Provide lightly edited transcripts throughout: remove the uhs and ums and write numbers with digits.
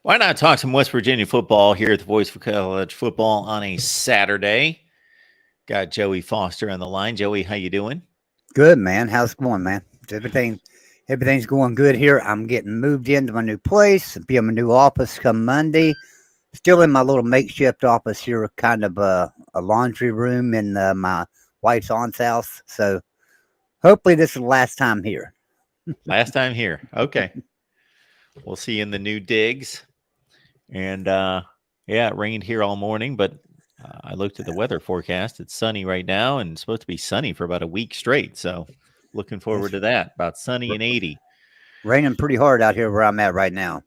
Why not talk some West Virginia football here at the Voice for College Football on a Saturday? Got Joey Foster on the line. Joey, how you doing? Good, man. How's it going, man? Everything's going good here. I'm getting moved into my new place. Be in my new office come Monday. Still in my little makeshift office here, kind of a laundry room in my wife's aunt's house. So hopefully this is the last time here. Last time here. Okay. We'll see you in the new digs. And it rained here all morning, but I looked at the weather forecast. It's sunny right now and it's supposed to be sunny for about a week straight. So looking forward to that. About sunny and 80. Raining pretty hard out here where I'm at right now.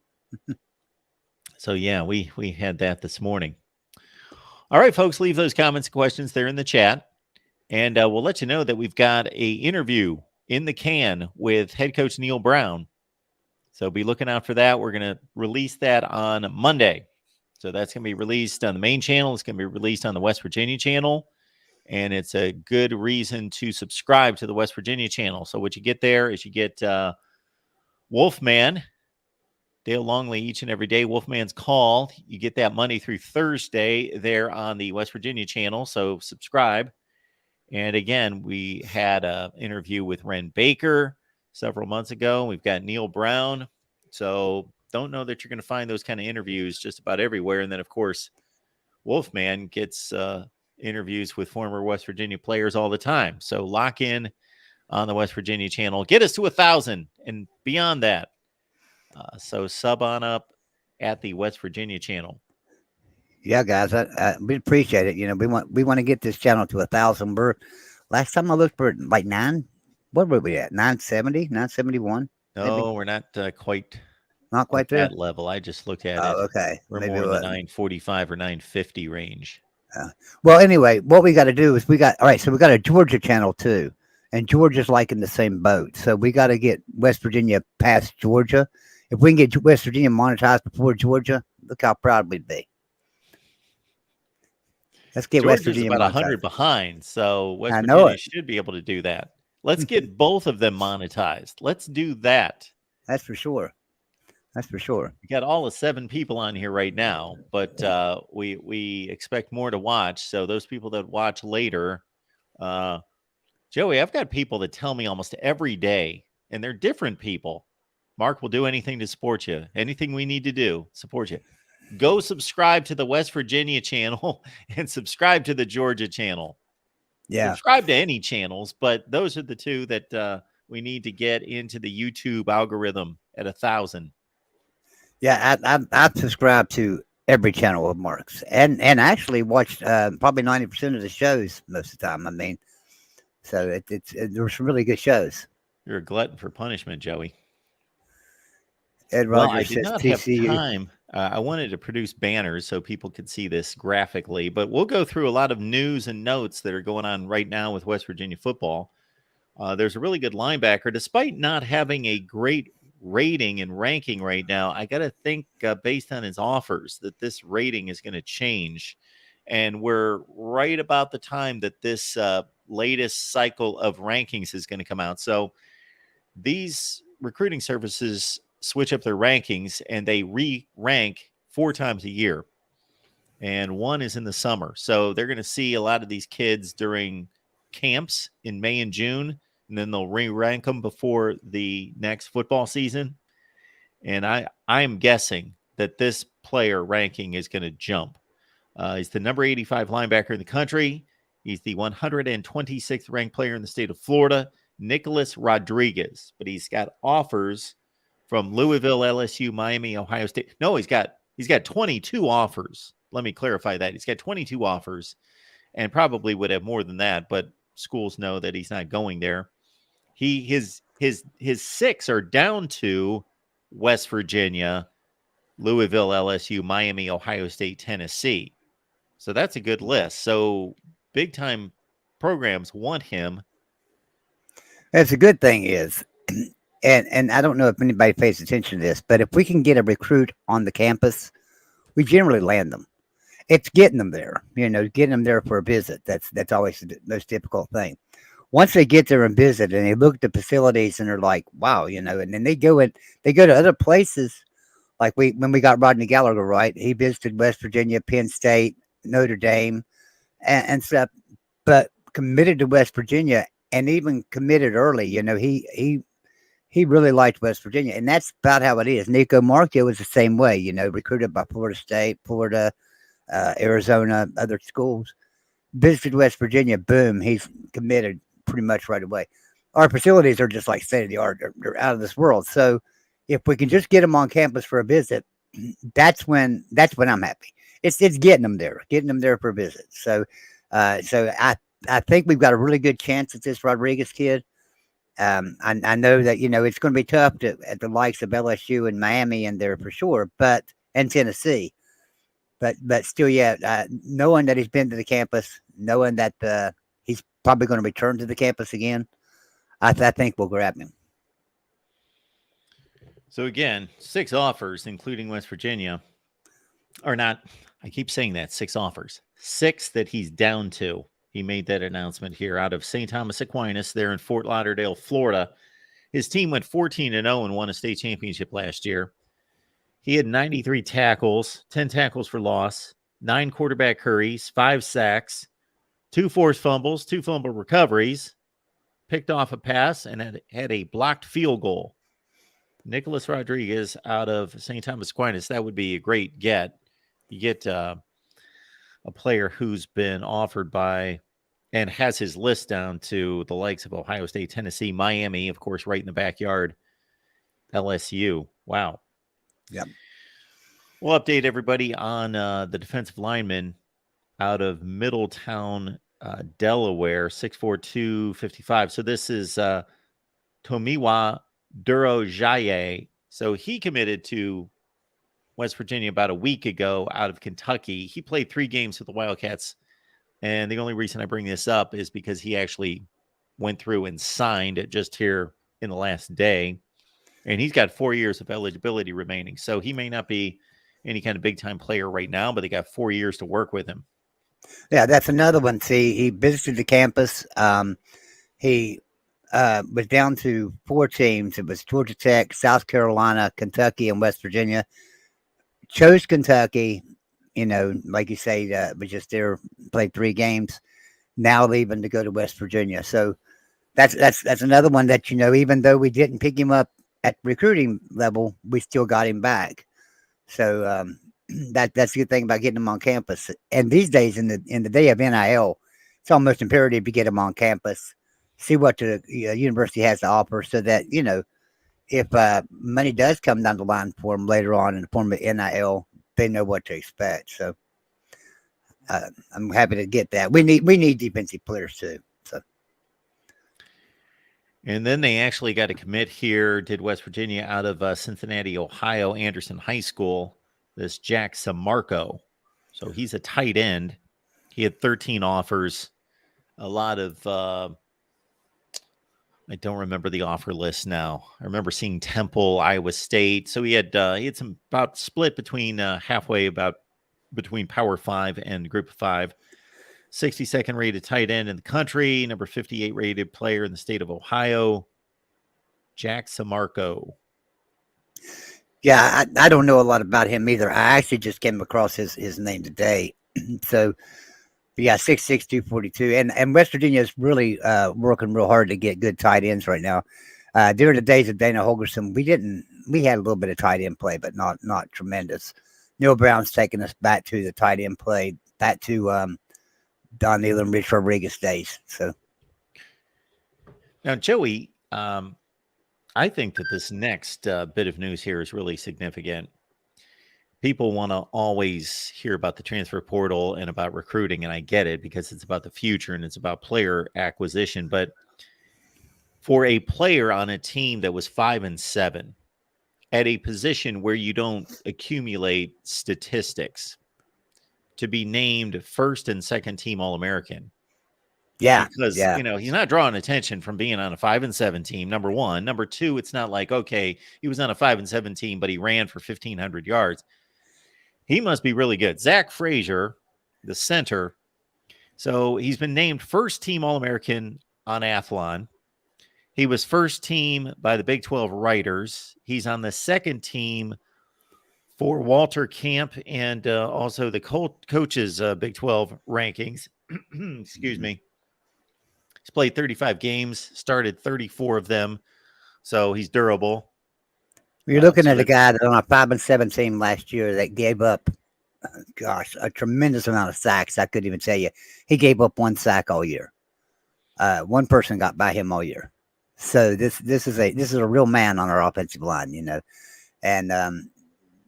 So yeah, we had that this morning. All right, folks, leave those comments and questions there in the chat. And we'll let you know that we've got a interview in the can with head coach Neal Brown. So be looking out for that. We're going to release that on Monday. So that's going to be released on the main channel. It's going to be released on the West Virginia channel. And it's a good reason to subscribe to the West Virginia channel. So what you get there is you get Wolfman, Dale Longley, each and every day. Wolfman's Call. You get that Monday through Thursday there on the West Virginia channel. So subscribe. And again, we had an interview with Ren Baker several months ago. We've got Neal Brown. So don't know that you're going to find those kind of interviews just about everywhere. And then, of course, Wolfman gets interviews with former West Virginia players all the time. So lock in on the West Virginia channel. Get us to 1,000 and beyond that. So sub on up at the West Virginia channel. Yeah, guys, we appreciate it. You know, we want to get this channel to 1,000. Last time I looked for like 9. What were we at? 970, 971? No, maybe? We're not quite. Not quite there. That level. I just looked at it. Okay. We're maybe more in the 945 or 950 range. Well, anyway, what we got to do is we got a Georgia channel too, and Georgia's like in the same boat. So we got to get West Virginia past Georgia. If we can get West Virginia monetized before Georgia, look how proud we'd be. Let's get Georgia's West Virginia about 100 behind, so West Virginia should be able to do that. Let's get both of them monetized. Let's do that. That's for sure. That's for sure. We got all the 7 people on here right now, but we expect more to watch. So those people that watch later, Joey, I've got people that tell me almost every day, and they're different people. Mark will do anything to support you. Anything we need to do, support you. Go subscribe to the West Virginia channel and subscribe to the Georgia channel. Yeah. Subscribe to any channels, but those are the 2 that we need to get into the YouTube algorithm at 1,000. Yeah, I've subscribed to every channel of Mark's and actually watched probably 90% of the shows most of the time. I mean, so there's some really good shows. You're a glutton for punishment, Joey. Ed Rogers I did not TCU. have time. I wanted to produce banners so people could see this graphically, but we'll go through a lot of news and notes that are going on right now with West Virginia football. There's a really good linebacker, despite not having a great rating and ranking right now. I got to think based on his offers that this rating is going to change. And we're right about the time that this latest cycle of rankings is going to come out. So these recruiting services switch up their rankings and they re-rank 4 times a year. And one is in the summer. So they're going to see a lot of these kids during camps in May and June, and then they'll re-rank them before the next football season. And I am guessing that this player ranking is going to jump. He's the number 85 linebacker in the country. He's the 126th ranked player in the state of Florida, Nicholas Rodriguez. But he's got offers from Louisville, LSU, Miami, Ohio State. No, he's got 22 offers. Let me clarify that. He's got 22 offers and probably would have more than that, but schools know that he's not going there. His 6 are down to West Virginia, Louisville, LSU, Miami, Ohio State, Tennessee. So that's a good list. So big time programs want him. That's a good thing is, and I don't know if anybody pays attention to this, but if we can get a recruit on the campus, we generally land them. It's getting them there, getting them there for a visit. That's always the most difficult thing. Once they get there and visit and they look at the facilities and they're like, wow, and then they go to other places Like when we got Rodney Gallagher, right? He visited West Virginia, Penn State, Notre Dame, and stuff, but committed to West Virginia and even committed early. He really liked West Virginia, and that's about how it is. Nico Marcio was the same way. Recruited by Florida State, Florida, Arizona, other schools. Visited West Virginia, boom, he's committed pretty much right away. Our facilities are just like state of the art; they're out of this world. So, if we can just get them on campus for a visit, that's when I'm happy. It's getting them there for a visit. So I think we've got a really good chance at this Rodriguez kid. I know that it's going to be tough at the likes of LSU and Miami and there for sure, and Tennessee, but still, yeah. Knowing that he's been to the campus, knowing that he's probably going to return to the campus again, I think we'll grab him. So again, 6 offers, including West Virginia, or not. I keep saying that 6 offers, 6 that he's down to. He made that announcement here out of St. Thomas Aquinas there in Fort Lauderdale, Florida. His team went 14-0 and won a state championship last year. He had 93 tackles, 10 tackles for loss, 9 quarterback hurries, 5 sacks, 2 forced fumbles, 2 fumble recoveries, picked off a pass, and had a blocked field goal. Nicholas Rodriguez out of St. Thomas Aquinas, that would be a great get. You get a player who's been offered by and has his list down to the likes of Ohio State, Tennessee, Miami, of course, right in the backyard, LSU. Wow. Yep. We'll update everybody on the defensive lineman out of Middletown, Delaware, 6'4", 255. So this is Tomiwa Durojaye. So he committed to West Virginia about a week ago out of Kentucky. He played 3 games with the Wildcats. And the only reason I bring this up is because he actually went through and signed it just here in the last day. And he's got 4 years of eligibility remaining. So he may not be any kind of big-time player right now, but they got 4 years to work with him. Yeah, that's another one. See, he visited the campus. He was down to 4 teams. It was Georgia Tech, South Carolina, Kentucky, and West Virginia. Chose Kentucky, like you say, was just there, played 3 games, now leaving to go to West Virginia. So that's another one that, even though we didn't pick him up at recruiting level, we still got him back. So that's the good thing about getting him on campus. And these days, in the day of NIL, it's almost imperative to get him on campus, see what the university has to offer, so that if money does come down the line for them later on in the form of NIL, they know what to expect. So I'm happy to get that. We need defensive players too. So. And then they actually got a commit here, did West Virginia, out of Cincinnati, Ohio, Anderson High School, this Jack Samarco. So he's a tight end. He had 13 offers, a lot of I don't remember the offer list now. I remember seeing Temple, Iowa State. So he had some about split between halfway about between Power 5 and Group of 5. 62nd rated tight end in the country, number 58 rated player in the state of Ohio, Jack Samarco. Yeah, I don't know a lot about him either. I actually just came across his name today. So, yeah, 6'6", 242. And West Virginia is really working real hard to get good tight ends right now. During the days of Dana Holgorsen, we had a little bit of tight end play, but not tremendous. Neil Brown's taking us back to the tight end play, back to Don Neal and Rich Rodriguez days. So now, Joey, I think that this next bit of news here is really significant. People want to always hear about the transfer portal and about recruiting, and I get it because it's about the future and it's about player acquisition. But for a player on a team that was 5-7 at a position where you don't accumulate statistics, to be named first and second team All-American. Yeah. Because, he's not drawing attention from being on a 5-7 team, number one. Number two, it's not like, okay, he was on a 5-7 team, but he ran for 1,500 yards. He must be really good. Zach Frazier, the center. So he's been named first team All-American on Athlon. He was first team by the Big 12 writers. He's on the second team for Walter Camp and also the coaches Big 12 rankings. Excuse me. He's played 35 games, started 34 of them, so he's durable. You're looking at a guy that on a 5-7 team last year that gave up, gosh, a tremendous amount of sacks. I couldn't even tell you. He gave up 1 sack all year. One person got by him all year. So this is a real man on our offensive line, you know, and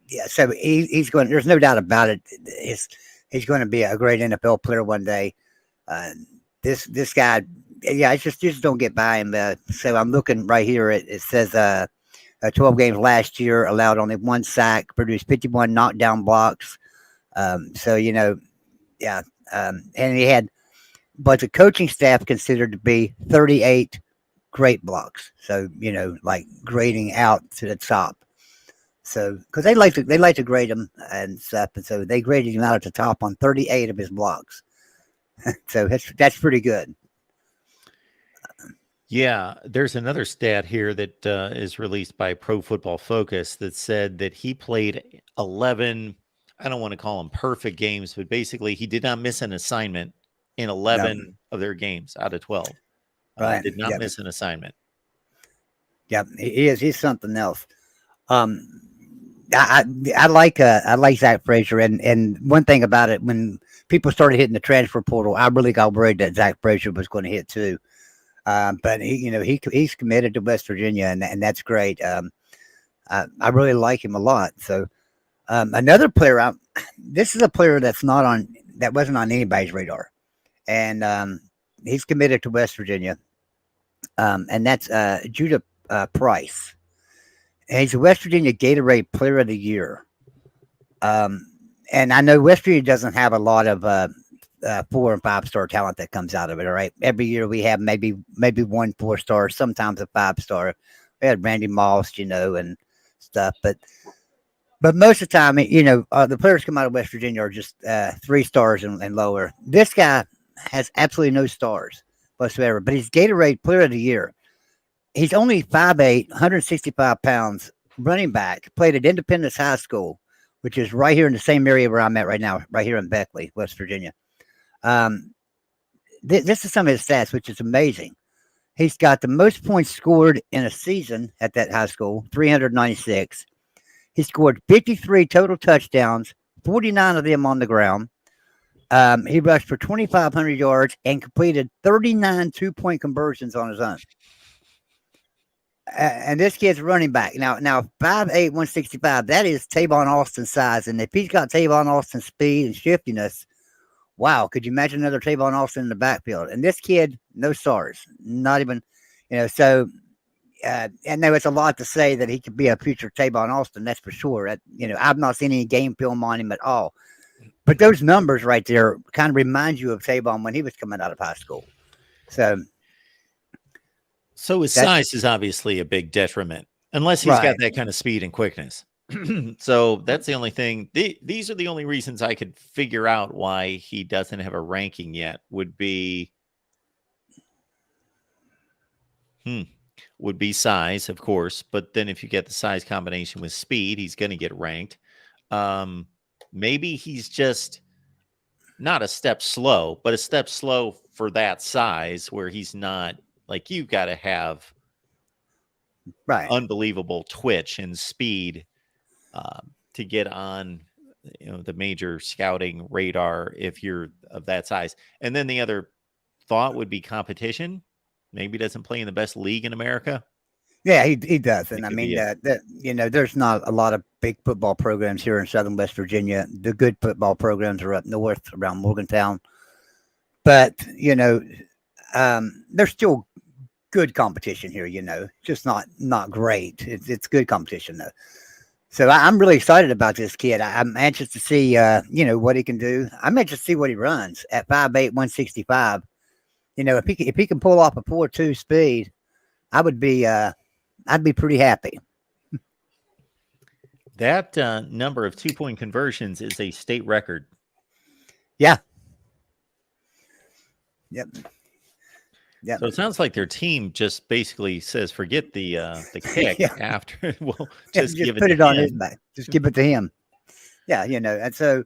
yeah. So he's going. There's no doubt about it. He's going to be a great NFL player one day. This guy, yeah, it's just don't get by him. So I'm looking right here. It says 12 games last year, allowed only 1 sack, produced 51 knockdown blocks. So you know, yeah, and he had. But the coaching staff considered to be 38 great blocks. So, you know, like grading out to the top. So, because they like to grade him and stuff, and so they graded him out at the top on 38 of his blocks. So that's pretty good. Yeah, there's another stat here that is released by Pro Football Focus that said that he played 11. I don't want to call them perfect games, but basically he did not miss an assignment in 11 of their games out of 12. Right. Did not miss an assignment. Yeah, he is. He's something else. I like Zach Frazier, and one thing about it, when people started hitting the transfer portal, I really got worried that Zach Frazier was going to hit too. But he's committed to West Virginia, and that's great. I really like him a lot. So another player, this is a player that wasn't on anybody's radar. And he's committed to West Virginia, and that's Judah Price. And he's a West Virginia Gatorade Player of the Year. And I know West Virginia doesn't have a lot of 4- and 5-star talent that comes out of it. All right, every year we have maybe 1 4-star, sometimes a 5-star. We had Randy Moss, you know, and stuff, but most of the time, you know, the players come out of West Virginia are just 3 stars and lower. This guy has absolutely no stars whatsoever, but he's Gatorade Player of the Year. He's only 5'8", 165 pounds, running back, played at Independence High School, which is right here in the same area where I'm at right now, right here in Beckley, West Virginia. This is some of his stats, which is amazing. He's got the most points scored in a season at that high school, 396. He scored 53 total touchdowns, 49 of them on the ground. He rushed for 2,500 yards and completed 39 2-point conversions on his own. And this kid's running back. Now 5'8", 165, that is Tavon Austin's size. And if he's got Tavon Austin's speed and shiftiness, wow, could you imagine another Tavon Austin in the backfield? And this kid, no stars, not even, you know, so, and there was a lot to say that he could be a future Tavon Austin, that's for sure. You know, I've not seen any game film on him at all. But those numbers right there kind of remind you of Tavon when he was coming out of high school. So his size is obviously a big detriment, unless he's got that kind of speed and quickness. So that's the only thing. These are the only reasons I could figure out why he doesn't have a ranking yet. Would be size, of course. But then if you get the size combination with speed, he's going to get ranked. Maybe he's just not a step slow, but a step slow for that size, where he's not like, you got to have unbelievable twitch and speed to get on, you know, the major scouting radar if you're of that size. And then the other thought would be competition. Maybe he doesn't play in the best league in America. Yeah, he does. And I mean, you know, there's not a lot of big football programs here in Southern West Virginia. The good football programs are up north around Morgantown. But, you know, there's still good competition here, you know, just not great. It's good competition, though. So I'm really excited about this kid. I'm anxious to see, you know, what he can do. I'm anxious to see what he runs at 5'8", 165. You know, if he can pull off a 4.2 speed, I'd be pretty happy. That number of 2-point conversions is a state record. Yeah. Yep. So it sounds like their team just basically says, forget the kick after. We'll just give put it on his back. Just give it to him. Yeah, and so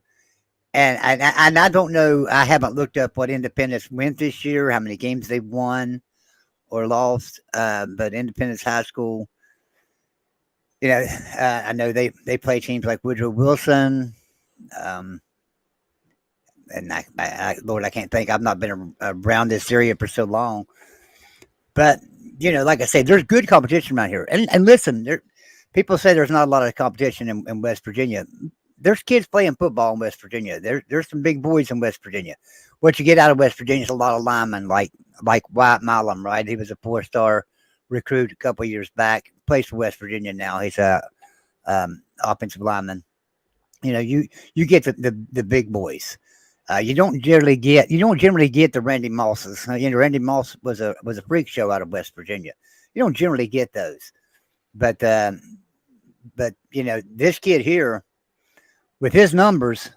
and I don't know. I haven't looked up what Independence went this year, how many games they won or lost. But Independence High School, I know they play teams like Woodrow Wilson. Um, and Lord, I can't think. I've not been around this area for so long. But like I say, there's good competition around here. And listen, people say there's not a lot of competition in West Virginia. There's kids playing football in West Virginia. There's some big boys in West Virginia. What you get out of West Virginia is a lot of linemen, like Wyatt Milam, right? He was a 4-star recruit a couple of years back. Plays for West Virginia now. He's a offensive lineman. You get the big boys. You don't generally get the Randy Mosses. Randy Moss was a freak show out of West Virginia. You don't generally get those, but this kid here with his numbers,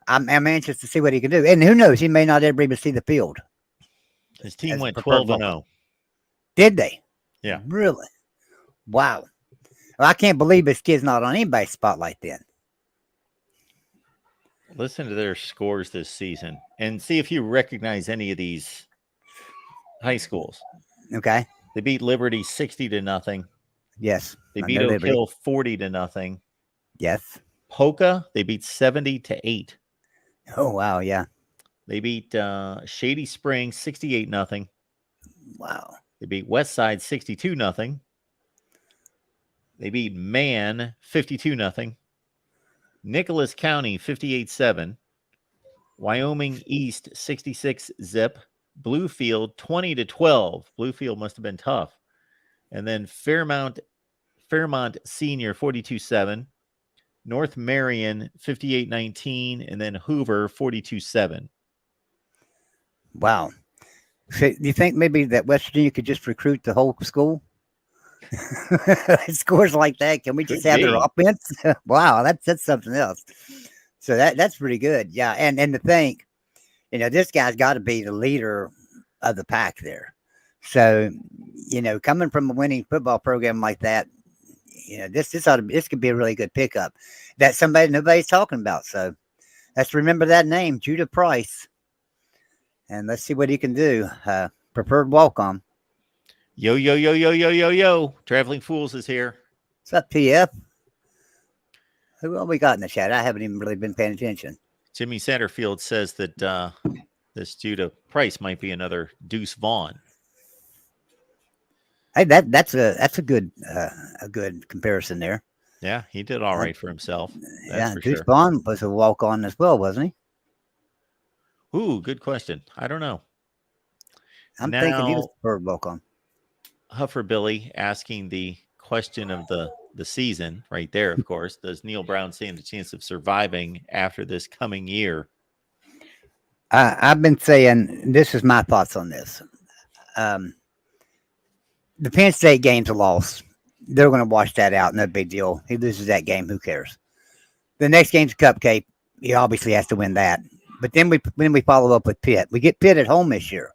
I'm anxious to see what he can do. And who knows, he may not ever even see the field. His team went 12-0. Did they? Yeah. Really? Wow. Well, I can't believe this kid's not on anybody's spotlight then. Listen to their scores this season and see if you recognize any of these high schools. Okay. They beat Liberty 60-0. Yes. They beat Oak Hill 40-0. Yes. Polka, they beat 70-8. Oh, wow. Yeah. They beat Shady Springs 68-0. Wow. They beat Westside 62-0. They beat Man 52-0. Nicholas County 58-7. Wyoming East 66-0. Bluefield 20-12. Bluefield must have been tough. And then Fairmont Senior 42-7. North Marion 58-19, and then Hoover 42-7. Wow. So do you think maybe that West Virginia could just recruit the whole school? Scores like that. Can we just have their offense? Wow, that's something else. So that's pretty good. Yeah, and to think, this guy's got to be the leader of the pack there. So, coming from a winning football program like that, this could be a really good pickup that nobody's talking about. So let's remember that name, Judah Price, and let's see what he can do. Preferred walk-on. Yo, yo, yo, yo, yo, yo, yo. Traveling Fools is here. What's up, TF? Who all we got in the chat? I haven't even really been paying attention. Jimmy Satterfield says that this Judah Price might be another Deuce Vaughn. Hey, that's a good comparison there. Yeah, he did all right for himself. That's Deuce Vaughn was a walk-on as well, wasn't he? Ooh, good question. I don't know. I'm thinking he was a preferred walk-on. Huffer Billy asking the question of the season right there, of course. Does Neil Brown stand a chance of surviving after this coming year? I've been saying, this is my thoughts on this. The Penn State game's a loss. They're going to wash that out. No big deal. He loses that game. Who cares? The next game's a cupcake. He obviously has to win that. But then we follow up with Pitt. We get Pitt at home this year.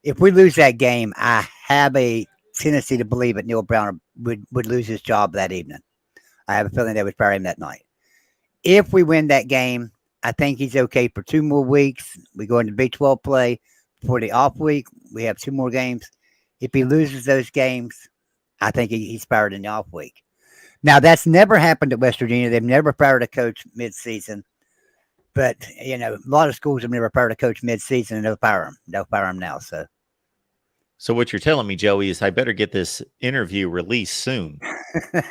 If we lose that game, I have a tendency to believe that Neil Brown would lose his job that evening. I have a feeling they would fire him that night. If we win that game, I think he's okay for 2 more weeks. We go into Big 12 play. For the off week, we have 2 more games. If he loses those games, I think he's fired in the off week. Now, that's never happened at West Virginia. They've never fired a coach mid-season. But, a lot of schools have never fired a coach mid-season, and they'll fire him. They'll fire him now. So what you're telling me, Joey, is I better get this interview released soon.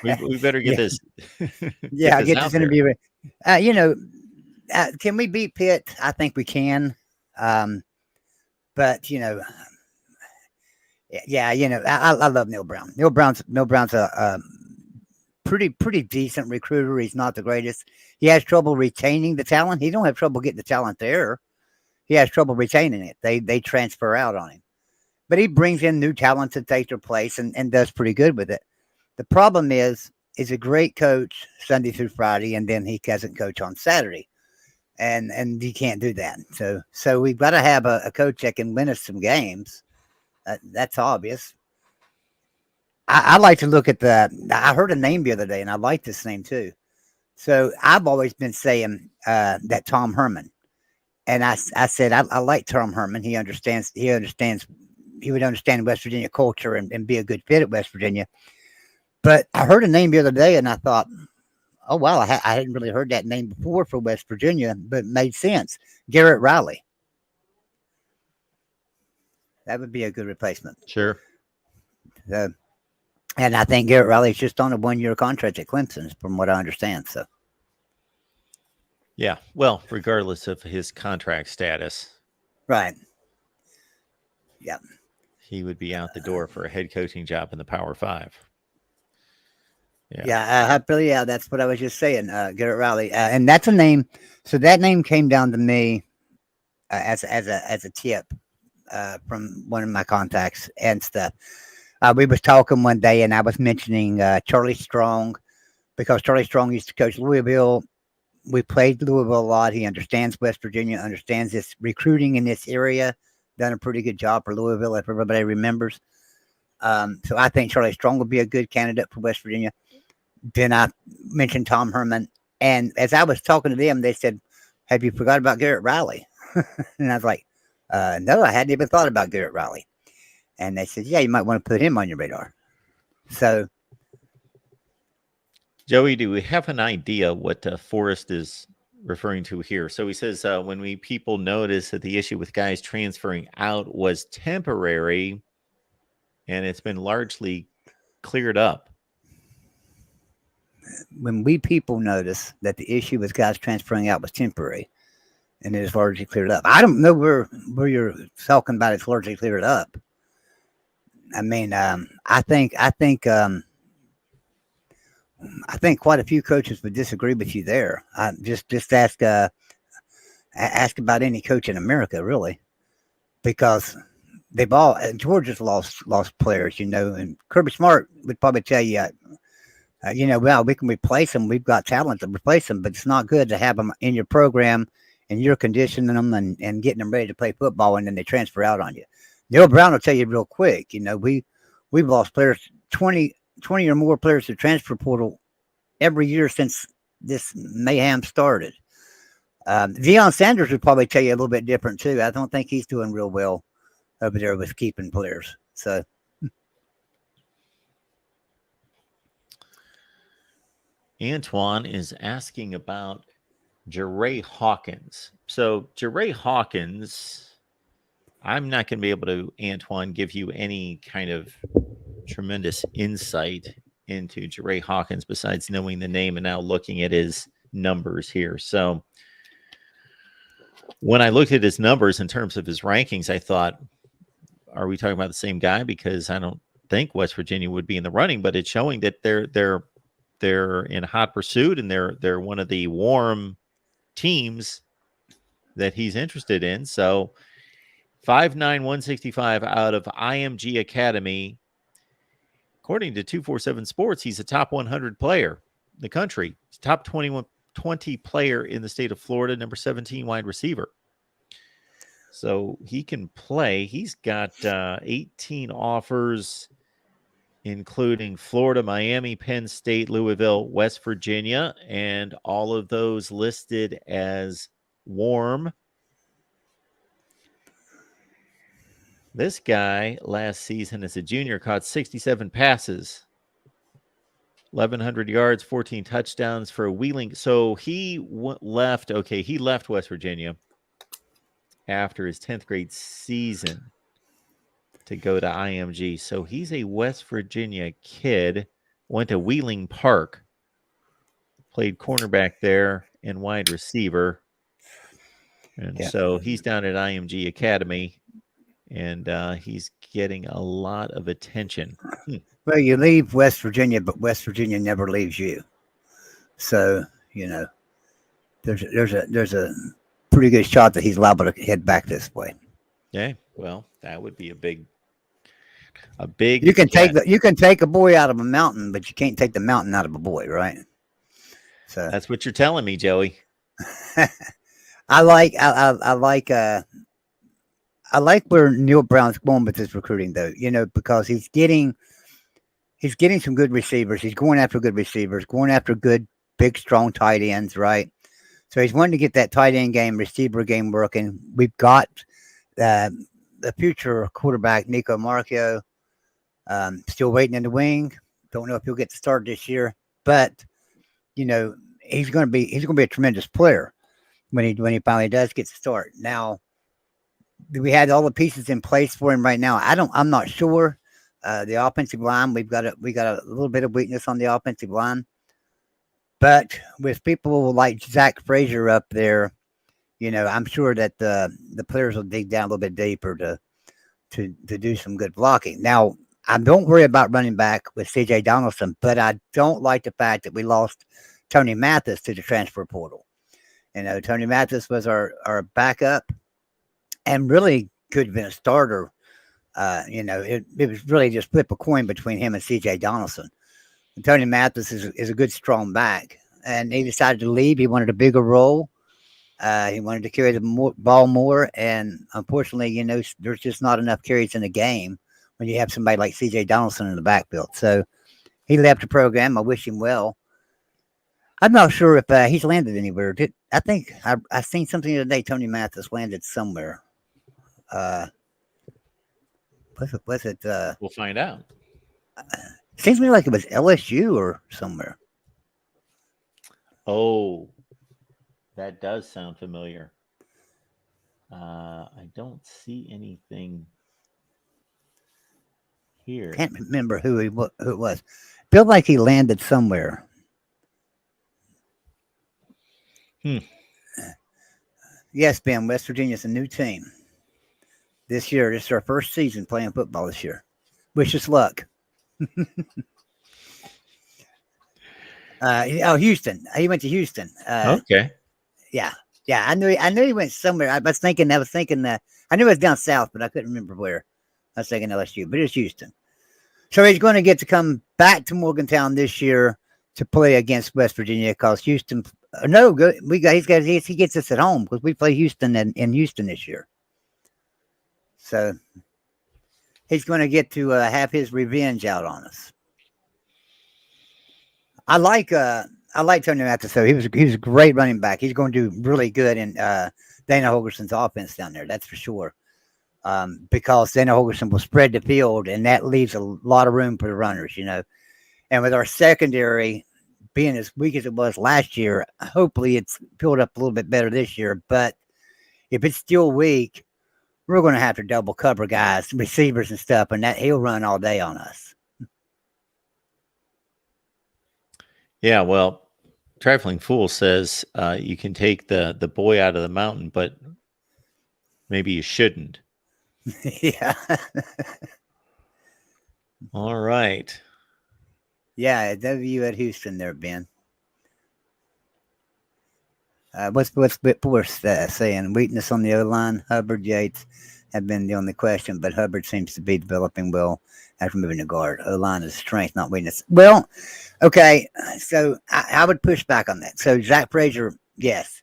We better get this. Get this interview. Can we beat Pitt? I think we can. But I love Neil Brown. Neil Brown's a pretty decent recruiter. He's not the greatest. He has trouble retaining the talent. He don't have trouble getting the talent there. He has trouble retaining it. They transfer out on him. But he brings in new talent to take their place and does pretty good with it. The problem is he's a great coach Sunday through Friday, and then he doesn't coach on Saturday. And he can't do that. So we've got to have a coach that can win us some games. That's obvious. I like to look at I heard a name the other day, and I like this name too. So I've always been saying that Tom Herman, and I said I like Tom Herman. He understands. He understands. He would understand West Virginia culture and be a good fit at West Virginia. But I heard a name the other day, and I thought, oh wow, I hadn't really heard that name before for West Virginia, but it made sense. Garrett Riley. That would be a good replacement. Sure. And I think Garrett Riley is just on a 1-year contract at Clemson, from what I understand. So, yeah. Well, regardless of his contract status, right. Yeah. he would be out the door for a head coaching job in the Power Five. Yeah, that's what I was just saying. Garrett Riley, and that's a name. So that name came down to me as a tip from one of my contacts and stuff. We was talking one day, and I was mentioning Charlie Strong, because Charlie Strong used to coach Louisville. We played Louisville a lot. He understands West Virginia, understands this recruiting in this area. Done a pretty good job for Louisville, if everybody remembers. So I think Charlie Strong would be a good candidate for West Virginia. Then I mentioned Tom Herman, and as I was talking to them, they said, "Have you forgot about Garrett Riley?" And I was like, "No, I hadn't even thought about Garrett Riley." And they said, "Yeah, you might want to put him on your radar." So, Joey, do we have an idea what Forrest is referring to here? So he says when people notice that the issue with guys transferring out was temporary, and it's been largely cleared up. when people notice that the issue with guys transferring out was temporary, and it is largely cleared up. I don't know where you're talking about it's largely cleared up. I mean, I think quite a few coaches would disagree with you there. Just ask about any coach in America, really, because they've all Georgia's lost players, and Kirby Smart would probably tell you, well, we can replace them. We've got talent to replace them, but it's not good to have them in your program and you're conditioning them and getting them ready to play football, and then they transfer out on you. Neil Brown will tell you real quick, we've lost players, 20 or more players to transfer portal every year since this mayhem started. Deion Sanders would probably tell you a little bit different too. I don't think he's doing real well over there with keeping players. So, Antoine is asking about Jeray Hawkins. So Jeray Hawkins, I'm not going to be able to, Antoine, give you any kind of tremendous insight into Jeray Hawkins besides knowing the name and now looking at his numbers here. So when I looked at his numbers in terms of his rankings, I thought, are we talking about the same guy? Because I don't think West Virginia would be in the running, but it's showing that they're in hot pursuit, and they're one of the warm teams that he's interested in. So 5'9", 165 out of IMG Academy. According to 247 Sports, he's a top 100 player in the country. He's top 20 player in the state of Florida, number 17 wide receiver. So he can play. He's got 18 offers, including Florida, Miami, Penn State, Louisville, West Virginia, and all of those listed as warm. This guy last season as a junior caught 67 passes, 1,100 yards, 14 touchdowns for a Wheeling. So he left West Virginia after his 10th grade season to go to IMG. So he's a West Virginia kid, went to Wheeling Park, played cornerback there and wide receiver. And so he's down at IMG Academy, and he's getting a lot of attention. Well, you leave West Virginia, but West Virginia never leaves you. So, there's a pretty good shot that he's liable to head back this way. Yeah, well, that would be a big. You can take a boy out of a mountain, but you can't take the mountain out of a boy, right? So that's what you're telling me, Joey. I like where Neil Brown's going with his recruiting, though. Because he's getting some good receivers. He's going after good receivers, going after good big, strong tight ends, right? So he's wanting to get that tight end game, receiver game working. We've got uh, the future quarterback, Nico Marcio, still waiting in the wing. Don't know if he'll get to start this year, but he's going to be a tremendous player when he finally does get to start. Now, we had all the pieces in place for him right now. I'm not sure. The offensive line, we got a little bit of weakness on the offensive line, but with people like Zach Frazier up there, I'm sure that the players will dig down a little bit deeper to do some good blocking. Now, I don't worry about running back with CJ Donaldson, but I don't like the fact that we lost Tony Mathis to the transfer portal. Tony Mathis was our backup and really could have been a starter. It was really just flip a coin between him and CJ Donaldson. And Tony Mathis is a good, strong back, and he decided to leave. He wanted a bigger role. He wanted to carry the ball more, and unfortunately, there's just not enough carries in the game when you have somebody like CJ Donaldson in the backfield. So he left the program. I wish him well. I'm not sure if he's landed anywhere. I think I seen something the other day. Tony Mathis landed somewhere. Was it? We'll find out. Seems to me like it was LSU or somewhere. Oh, that does sound familiar. I don't see anything here. Can't remember who it was. Feel like he landed somewhere. Yes, Ben, West Virginia's a new team this year. This is our first season playing football this year. Wish us luck. Houston. He went to Houston. Okay. Yeah. I knew he went somewhere. I was thinking that I knew it was down south, but I couldn't remember where. I was thinking LSU, but it's Houston. So he's going to get to come back to Morgantown this year to play against West Virginia because Houston. No, good. He gets us at home because we play Houston in Houston this year. So he's going to get to have his revenge out on us. I like Tony Mathis. So he was a great running back. He's going to do really good in Dana Holgerson's offense down there. That's for sure. Because Dana Holgerson will spread the field, and that leaves a lot of room for the runners. And with our secondary being as weak as it was last year, hopefully it's filled up a little bit better this year. But if it's still weak, we're going to have to double cover guys, receivers and stuff, and that he'll run all day on us. Yeah, well, Trifling Fool says you can take the boy out of the mountain, but maybe you shouldn't. Yeah. All right. Yeah, W at Houston there, Ben. What's saying? Weakness on the O-line. Hubbard, Yates have been the only question, but Hubbard seems to be developing well after moving to guard. O-line is strength, not weakness. Well, okay, so I would push back on that. So Zach Frazier, yes.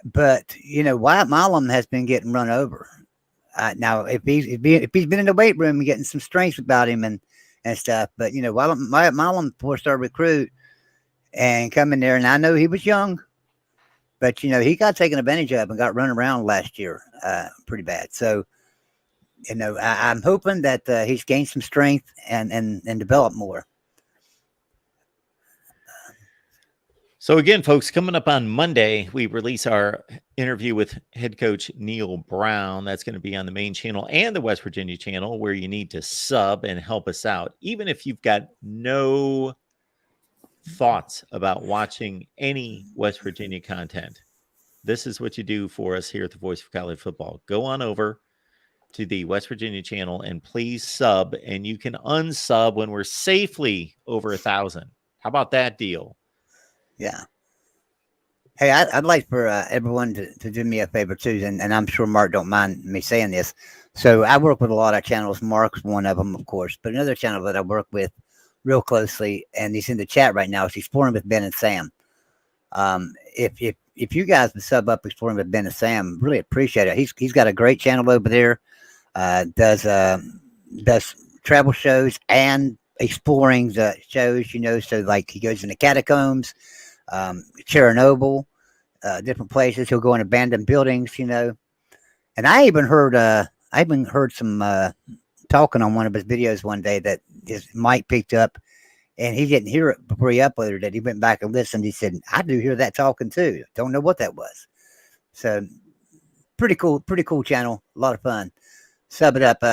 But, Wyatt Milam has been getting run over. Now, if he's been in the weight room and getting some strength about him and stuff, but, Wyatt Milam, four-star recruit, and coming there, and I know he was young, but, he got taken advantage of and got run around last year pretty bad. So, I'm hoping that he's gained some strength and developed more. So again, folks, coming up on Monday, we release our interview with head coach Neil Brown. That's going to be on the main channel and the West Virginia channel, where you need to sub and help us out. Even if you've got no thoughts about watching any West Virginia content, this is what you do for us here at the Voice of College Football. Go on over to the West Virginia channel and please sub, and you can unsub when we're safely over 1,000. How about that deal? Yeah. Hey, I'd like for everyone to do me a favor too, and I'm sure Mark don't mind me saying this. So I work with a lot of channels. Mark's one of them, of course, but another channel that I work with real closely, and he's in the chat right now, is Exploring with Ben and Sam. If you guys would sub up Exploring with Ben and Sam, really appreciate it. He's got a great channel over there. Does travel shows and exploring shows, so like he goes in the catacombs, Chernobyl, different places. He'll go in abandoned buildings, And I even heard some talking on one of his videos one day that his mic picked up, and he didn't hear it before he uploaded it. He went back and listened. He said, "I do hear that talking too. Don't know what that was." So pretty cool channel. A lot of fun. Sub it up.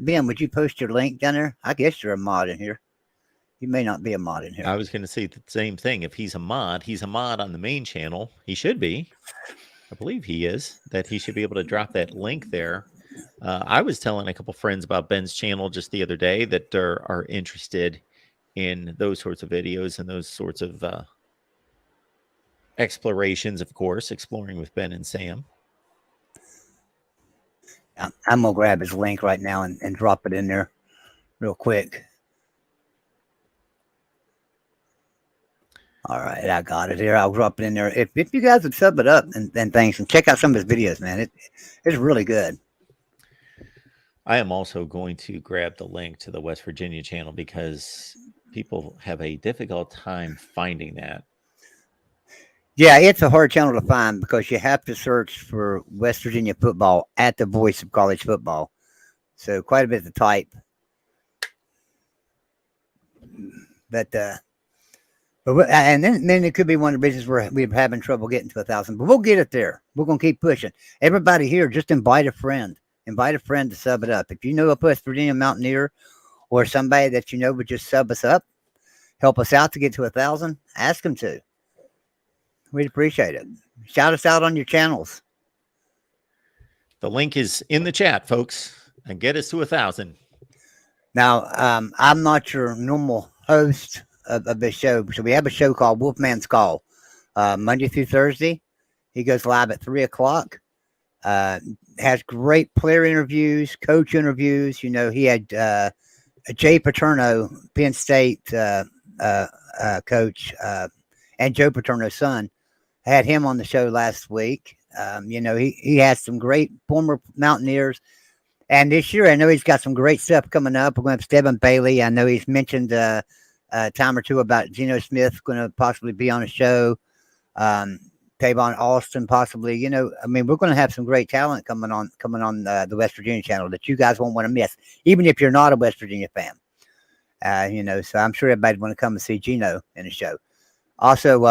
Ben, would you post your link down there? I guess you're a mod in here. You may not be a mod in here. I was going to say the same thing. If he's a mod on the main channel. He should be. I believe he is. That he should be able to drop that link there. I was telling a couple friends about Ben's channel just the other day that are interested in those sorts of videos and those sorts of explorations, of course, exploring with Ben and Sam. I'm going to grab his link right now and drop it in there real quick. All right, I got it here. I'll drop it in there. If you guys would sub it up and things and check out some of his videos, man, it's really good. I am also going to grab the link to the West Virginia channel because people have a difficult time finding that. Yeah, it's a hard channel to find because you have to search for West Virginia football at the Voice of College Football. So quite a bit to type. And then it could be one of the reasons we're having trouble getting to 1,000. But we'll get it there. We're going to keep pushing. Everybody here, just invite a friend. Invite a friend to sub it up. If you know a West Virginia Mountaineer or somebody that you know would just sub us up, help us out to get to 1,000, ask them to. We'd appreciate it. Shout us out on your channels. The link is in the chat, folks, and get us to 1,000. Now, I'm not your normal host of this show. So we have a show called Wolfman's Call, Monday through Thursday. He goes live at 3:00. Has great player interviews, coach interviews. He had Jay Paterno, Penn State coach, and Joe Paterno's son. Had him on the show last week. He has some great former Mountaineers. And this year, I know he's got some great stuff coming up. We're going to have Stephen Bailey. I know he's mentioned a time or two about Geno Smith going to possibly be on a show. Tavon Austin possibly. We're going to have some great talent coming on the West Virginia channel that you guys won't want to miss, even if you're not a West Virginia fan. So I'm sure everybody'd want to come and see Geno in the show. Also,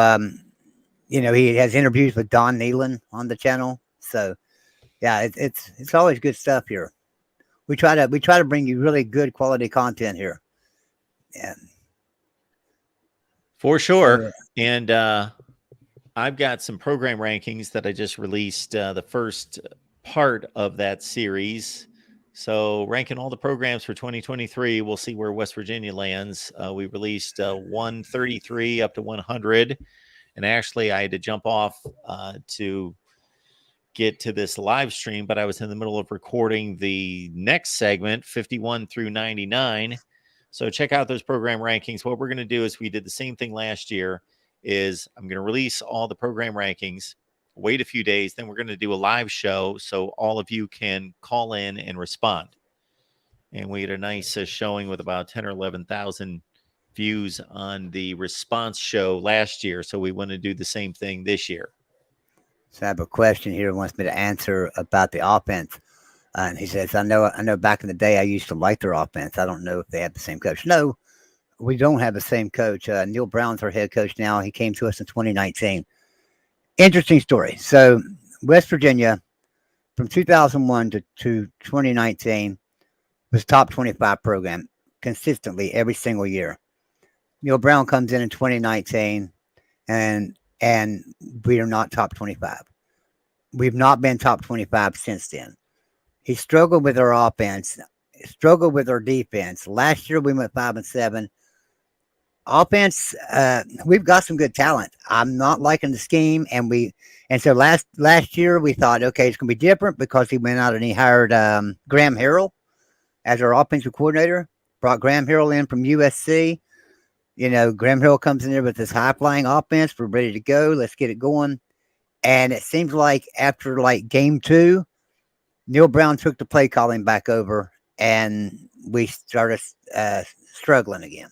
he has interviews with Don Nealon on the channel. So, yeah, it's always good stuff here. We try to bring you really good quality content here. Yeah. For sure. And I've got some program rankings that I just released, the first part of that series. So ranking all the programs for 2023, we'll see where West Virginia lands. We released 133 up to 100. And actually, I had to jump off to get to this live stream, but I was in the middle of recording the next segment, 51 through 99. So check out those program rankings. What we're going to do is we did the same thing last year. Is I'm going to release all the program rankings, wait a few days, then we're going to do a live show so all of you can call in and respond. And we had a nice showing with about 10 or 11,000 views on the response show last year. So we want to do the same thing this year. So I have a question here. He wants me to answer about the offense. And he says, I know back in the day I used to like their offense. I don't know if they have the same coach. No, we don't have the same coach. Neil Brown's our head coach now. He came to us in 2019. Interesting story. So West Virginia, from 2001 to 2019, was top 25 program consistently every single year. Neil Brown comes in 2019, and we are not top 25. We've not been top 25 since then. He struggled with our offense, struggled with our defense. Last year we went 5-7. Offense, we've got some good talent. I'm not liking the scheme, and so last year we thought, okay, it's going to be different because he went out and he hired Graham Harrell as our offensive coordinator. Brought Graham Harrell in from USC. Graham Harrell comes in there with this high-flying offense. We're ready to go. Let's get it going. And it seems like after game 2, Neil Brown took the play calling back over, and we started struggling again.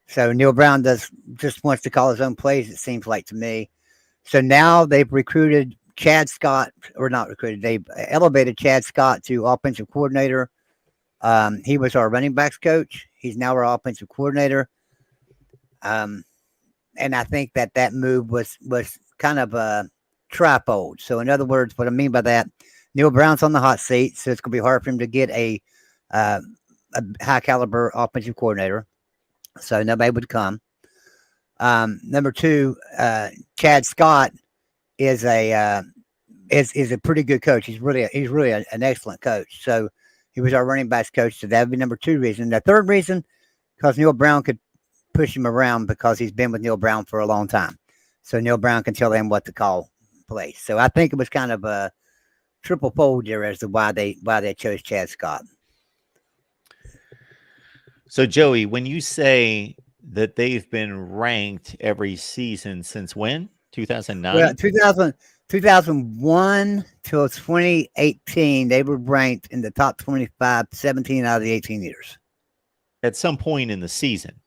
So Neil Brown just wants to call his own plays. It seems like to me. So now they've recruited Chad Scott, or not recruited. They've elevated Chad Scott to offensive coordinator. He was our running backs coach. He's now our offensive coordinator. Um, and I think that move was kind of a trifold. So in other words, what I mean by that, Neil Brown's on the hot seat, so it's going to be hard for him to get uh, a high caliber offensive coordinator. So nobody would come. Number two, Chad Scott is a pretty good coach. He's really an excellent coach. So he was our running backs coach. So that would be number two reason. The third reason, because Neil Brown could push him around because he's been with Neil Brown for a long time. So Neil Brown can tell them what to call plays. So I think it was kind of a triple fold there as to why they chose Chad Scott. So Joey, when you say that they've been ranked every season since when? 2009? Well, 2001 till 2018, they were ranked in the top 25, 17 out of the 18 years. At some point in the season.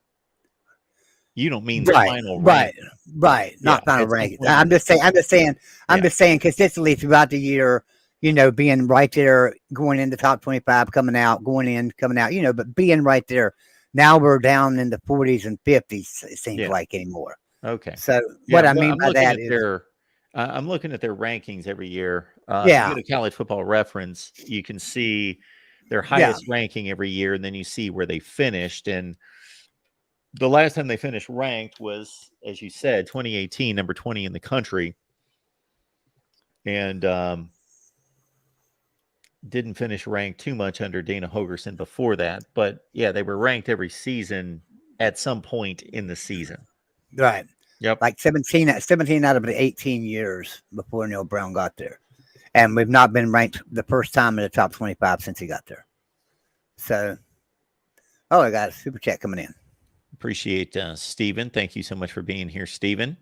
You don't mean the Right, final right, ranking. right. Not Yeah, final at some ranking. point I'm just Yeah. saying consistently throughout the year, being right there, going in the top 25, coming out, going in, coming out, but being right there. Now we're down in the 40s and 50s, it seems Yeah. like anymore. Okay. So Yeah, what I I'm mean by looking that at is, I'm looking at their rankings every year. If you yeah, go to College Football Reference, you can see their yeah, highest ranking every year, and then you see where they finished. And the last time they finished ranked was, as you said, 2018, number 20 in the country, and didn't finish ranked too much under Dana Hogerson before that. But yeah, they were ranked every season at some point in the season. right. Yep. Like 17 out of the 18 years before Neil Brown got there. And we've not been ranked the first time in the top 25 since he got there. So, I got a super chat coming in. Appreciate Stephen. Thank you so much for being here, Stephen.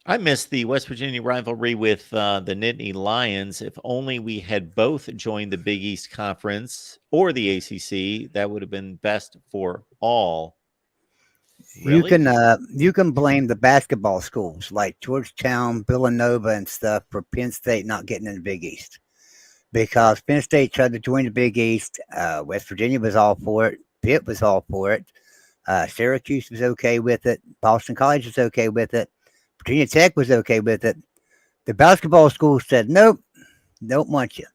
I missed the West Virginia rivalry with the Nittany Lions. If only we had both joined the Big East Conference or the ACC, that would have been best for all. Really? You can blame the basketball schools like Georgetown, Villanova, and stuff for Penn State not getting in the Big East, because Penn State tried to join the Big East. West Virginia was all for it. Pitt was all for it. Syracuse was okay with it. Boston College was okay with it. Virginia Tech was okay with it. The basketball schools said, nope, don't want you.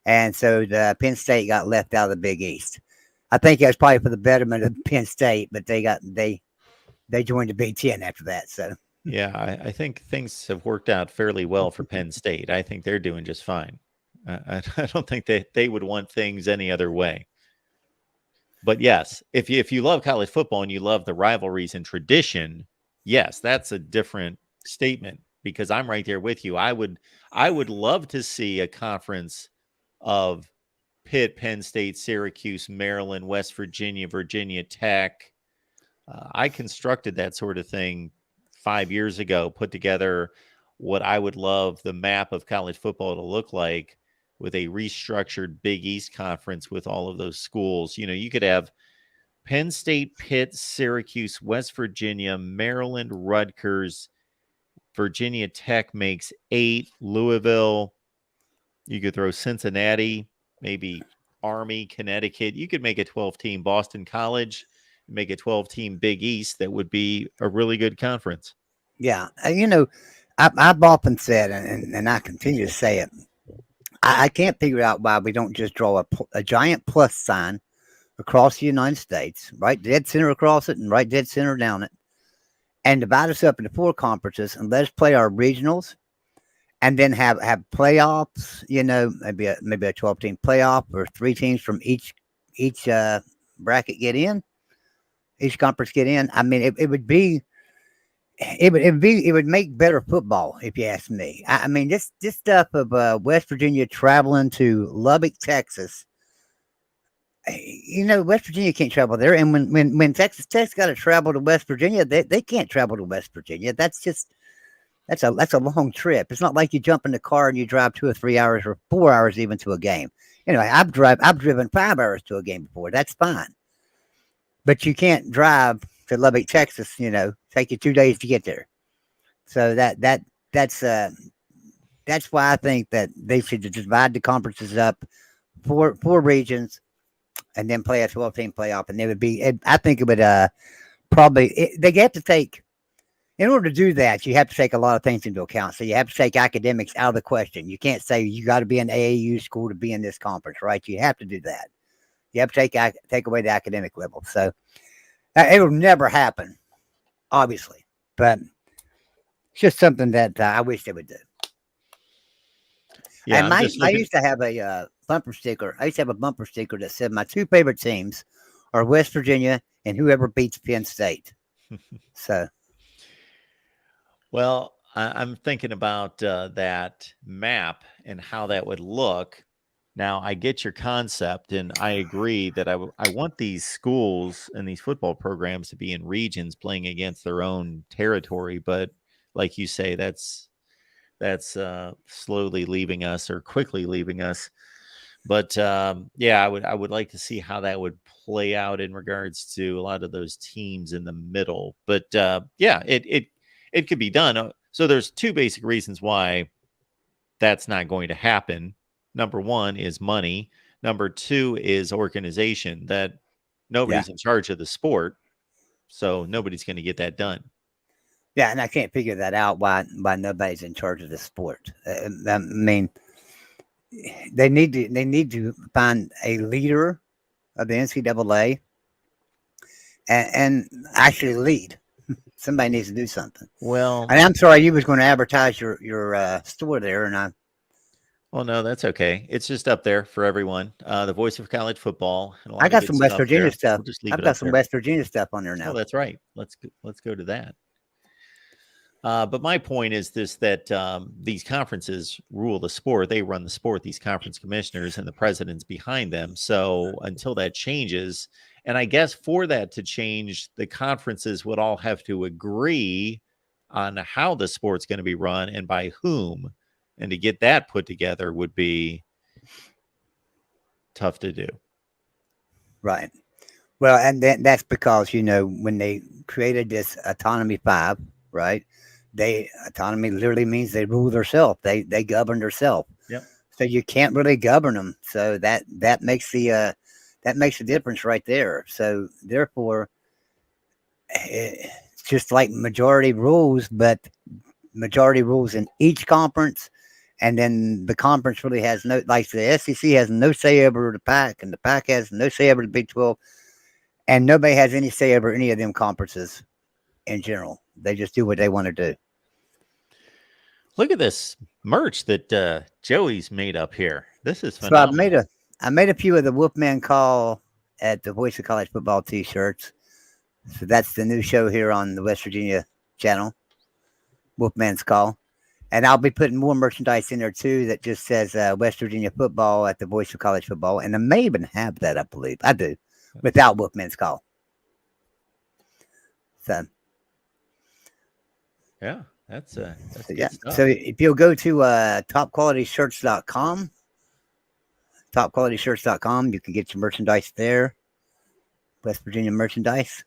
And so the Penn State got left out of the Big East. I think it was probably for the betterment of Penn State, but they joined the Big Ten after that. So yeah, I think things have worked out fairly well for Penn State. I think they're doing just fine. I don't think they would want things any other way. But yes, if you love college football and you love the rivalries and tradition, yes, that's a different statement, because I'm right there with you. I would love to see a conference of Pitt, Penn State, Syracuse, Maryland, West Virginia, Virginia Tech. I constructed that sort of thing 5 years ago, put together what I would love the map of college football to look like with a restructured Big East conference with all of those schools. You could have Penn State, Pitt, Syracuse, West Virginia, Maryland, Rutgers, Virginia Tech makes 8, Louisville. You could throw Cincinnati, maybe Army, Connecticut. You could make a 12-team Boston College, make a 12-team Big East. That would be a really good conference. yeah, I've often said, and I continue to say it, I can't figure out why we don't just draw a giant plus sign across the United States, right dead center across it and right dead center down it, and divide us up into 4 conferences and let us play our regionals, and then have playoffs. Maybe a 12-team playoff, or 3 teams from each bracket get in, each conference get in. I mean, it would make better football, if you ask me. I mean, this stuff of West Virginia traveling to Lubbock, Texas. West Virginia can't travel there, and when Texas Tech's got to travel to West Virginia, they can't travel to West Virginia. That's a long trip. It's not like you jump in the car and you drive 2 or 3 hours or 4 hours even to a game. Anyway, I've driven 5 hours to a game before. That's fine. but you can't drive to Lubbock, Texas. Take you 2 days to get there. So that's why I think that they should divide the conferences up four regions and then play a 12-team playoff, and I think it would they have to take. In order to do that, you have to take a lot of things into account. So you have to take academics out of the question. You can't say you got to be an AAU school to be in this conference, right? You have to do that. You have to take away the academic level. So it will never happen, obviously, but it's just something that I wish they would do. Yeah, And I used to have a bumper sticker. I used to have a bumper sticker that said my two favorite teams are West Virginia and whoever beats Penn State. So. Well, I'm thinking about that map and how that would look. Now, I get your concept, and I agree that I want these schools and these football programs to be in regions playing against their own territory. But like you say, that's slowly leaving us or quickly leaving us. But yeah, I would like to see how that would play out in regards to a lot of those teams in the middle. But yeah, it could be done. So there's two basic reasons why that's not going to happen. Number one is money. Number two is organization, that nobody's in charge of the sport. So nobody's going to get that done. Yeah, and I can't figure that out why nobody's in charge of the sport. I mean, they need to find a leader of the NCAA and actually lead. Somebody needs to do something. Well, and I'm sorry, you was going to advertise your store there, and well, no, that's okay. It's just up there for everyone. The voice of college football. And I got some West Virginia stuff. We'll just leave I've it got up some there. West Virginia stuff on there now. Oh, that's right. Let's go to that. But my point is that these conferences rule the sport. They run the sport, these conference commissioners and the presidents behind them. So until that changes, and I guess for that to change, the conferences would all have to agree on how the sport's going to be run and by whom. And to get that put together would be tough to do. Right. Well, and that's because, when they created this Autonomy 5, right? Autonomy literally means they rule themselves. They govern themselves. Yep. So you can't really govern them. So that makes the difference right there. So therefore, it's just like majority rules, but majority rules in each conference, and then the conference really has no, like the SEC has no say over the PAC, and the PAC has no say over the Big 12, and nobody has any say over any of them conferences in general. They just do what they want to do. Look at this merch that Joey's made up here. This is phenomenal. So I made a few of the Wolfman Call at the Voice of College Football t-shirts. So that's the new show here on the West Virginia channel, Wolfman's Call. And I'll be putting more merchandise in there too that just says West Virginia football at the Voice of College Football. And I may even have that, I believe. I do, without Wolfman's Call. So. Yeah, that's so, good stuff. So if you'll go to topqualityshirts.com, topqualityshirts.com, you can get your merchandise there. West Virginia merchandise.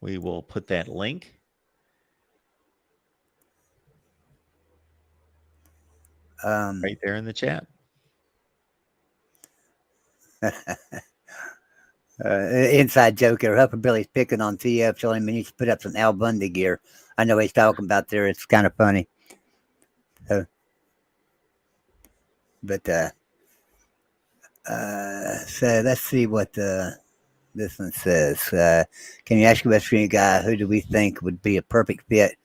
We will put that link. Right there in the chat. Inside joke here. Upper Billy's picking on TF, telling him he needs to put up some Al Bundy gear. I know what he's talking about there. It's kind of funny. So let's see what this one says. Can you ask a West Virginia guy, who do we think would be a perfect fit?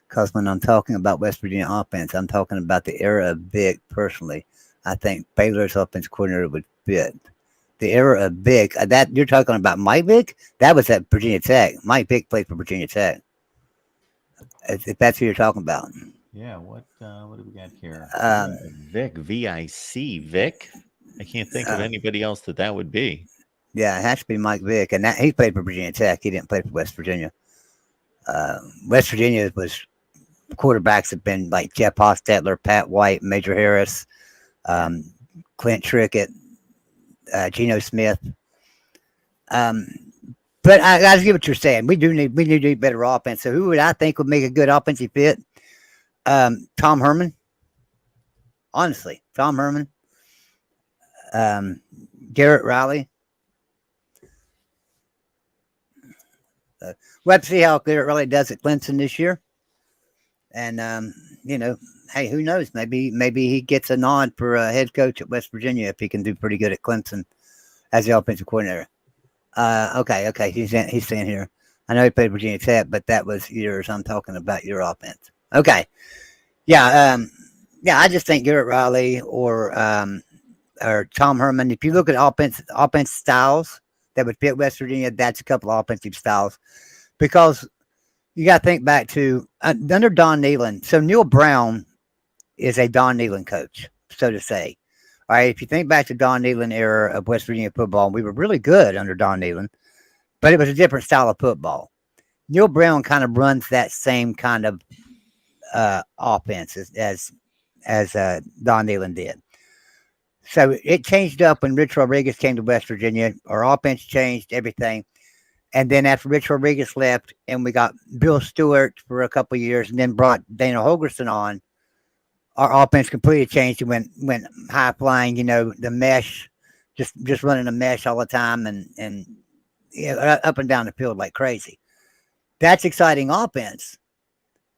Because when I'm talking about West Virginia offense, I'm talking about the era of Vic personally. I think Baylor's offense coordinator would fit. The era of Vic, that you're talking about Mike Vick? That was at Virginia Tech. Mike Vick played for Virginia Tech. If that's who you're talking about. Yeah, what do we got here? Vic, V-I-C, Vic. I can't think of anybody else that would be. Yeah, it has to be Mike Vick. And he played for Virginia Tech. He didn't play for West Virginia. West Virginia quarterbacks have been like Jeff Hostetler, Pat White, Major Harris, Clint Trickett, Geno Smith. Um, but I get what you're saying. We do need better offense. So who would I think would make a good offensive fit? Tom Herman. Honestly, Tom Herman. Um, Garrett Riley. We'll have to see how Garrett Riley does at Clemson this year. And you know, hey, who knows? Maybe he gets a nod for a head coach at West Virginia if he can do pretty good at Clemson as the offensive coordinator. Okay, he's saying here. I know he played Virginia Tech, but that was yours. I'm talking about your offense. Okay, yeah. I just think Garrett Riley or Tom Herman. If you look at offense styles that would fit West Virginia, that's a couple of offensive styles because you got to think back to under Don Nehlen. So Neil Brown is a Don Nehlen coach, so to say. All right, if you think back to Don Nehlen era of West Virginia football, we were really good under Don Nehlen, but it was a different style of football. Neil Brown kind of runs that same kind of offense as Don Nehlen did. So it changed up when Rich Rodriguez came to West Virginia. Our offense changed everything. And then after Rich Rodriguez left and we got Bill Stewart for a couple of years and then brought Dana Holgerson on, our offense completely changed and went high flying, the mesh, just running a mesh all the time and up and down the field like crazy. That's exciting offense.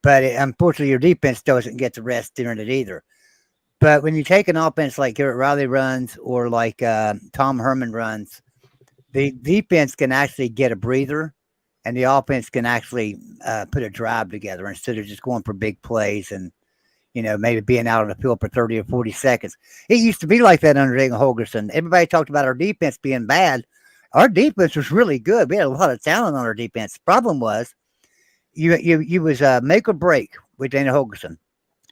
But unfortunately, your defense doesn't get the rest during it either. But when you take an offense like Garrett Riley runs or like Tom Herman runs, the defense can actually get a breather and the offense can actually put a drive together instead of just going for big plays and, maybe being out on the field for 30 or 40 seconds. It used to be like that under Dana Holgerson. Everybody talked about our defense being bad. Our defense was really good. We had a lot of talent on our defense. The problem was you was make or break with Dana Holgerson.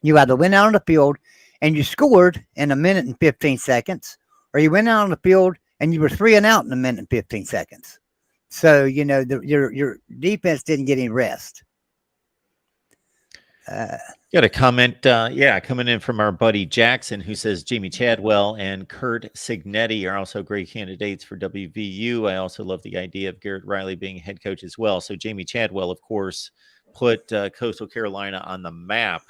You either went out on the field and you scored in a minute and 15 seconds, or you went out on the field and you were 3 and out in a minute and 15 seconds. So, your defense didn't get any rest. Got a comment, coming in from our buddy Jackson, who says Jamie Chadwell and Kurt Signetti are also great candidates for WVU. I also love the idea of Garrett Riley being head coach as well. So Jamie Chadwell, of course, put Coastal Carolina on the map,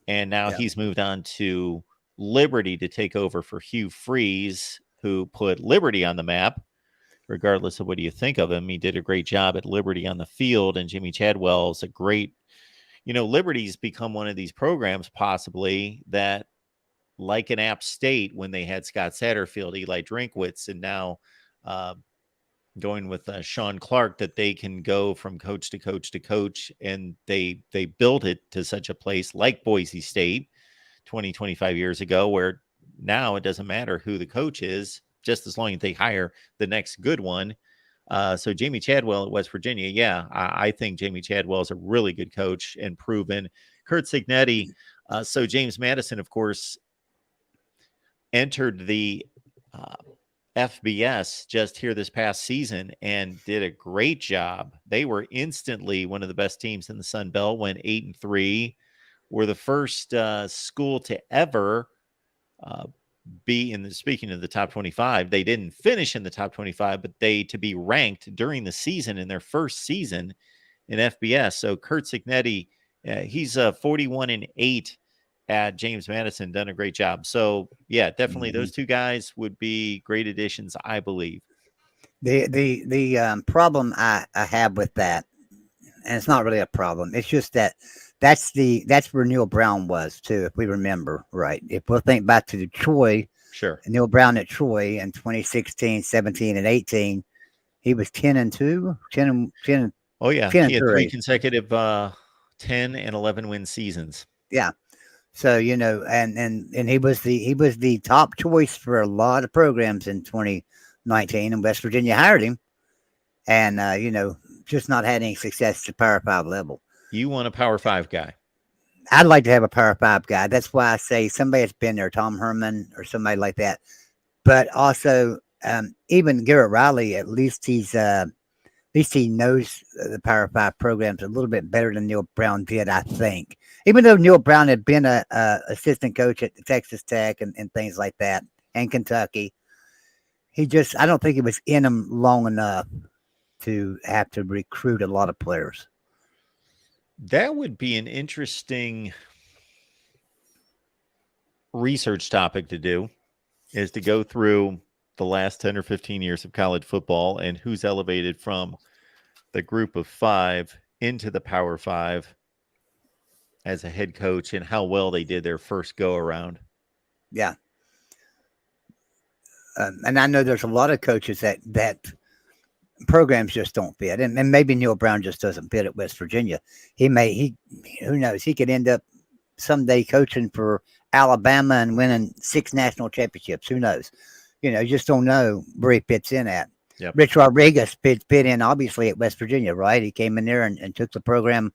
and now he's moved on to Liberty to take over for Hugh Freeze, who put Liberty on the map. Regardless of what you think of him, he did a great job at Liberty on the field, and Jamie Chadwell is a great. Liberty's become one of these programs possibly that, like an App State when they had Scott Satterfield, Eli Drinkwitz, and now going with Sean Clark, that they can go from coach to coach to coach, and they built it to such a place like Boise State 25 years ago, where now it doesn't matter who the coach is, just as long as they hire the next good one. So Jamie Chadwell at West Virginia, I think Jamie Chadwell is a really good coach and proven. Kurt Signetti, so James Madison, of course, entered the FBS just here this past season and did a great job. They were instantly one of the best teams in the Sun Belt, went 8-3, were the first school to ever be speaking of the top 25, they didn't finish in the top 25, but to be ranked during the season in their first season in FBS. So Kurt Signetti, he's 41-8 at James Madison, done a great job. So definitely those two guys would be great additions, I believe. The problem I have with that, and it's not really a problem, it's just that's where Neil Brown was too, if we remember right. If we'll think back to Troy, sure, Neil Brown at Troy in 2016, 17, and 18, he was 10-2, 10. Oh yeah, he had 3 consecutive 10 and 11 win seasons. Yeah, so and he was the top choice for a lot of programs in 2019, and West Virginia hired him, and just not had any success at the Power 5 level. You want a Power 5 guy? I'd like to have a Power 5 guy. That's why I say somebody that's been there, Tom Herman or somebody like that. But also, even Garrett Riley, at least he knows the Power 5 programs a little bit better than Neil Brown did, I think. Even though Neil Brown had been a assistant coach at Texas Tech and things like that, and Kentucky, I don't think he was in them long enough to have to recruit a lot of players. That would be an interesting research topic to do, is to go through the last 10 or 15 years of college football and who's elevated from the group of 5 into the Power 5 as a head coach and how well they did their first go around. Yeah. And I know there's a lot of coaches that programs just don't fit, and maybe Neil Brown just doesn't fit at West Virginia. Who knows? He could end up someday coaching for Alabama and winning 6 national championships. Who knows? You just don't know where he fits in at. Yep. Rich Rodriguez fit in obviously at West Virginia, right? He came in there and took the program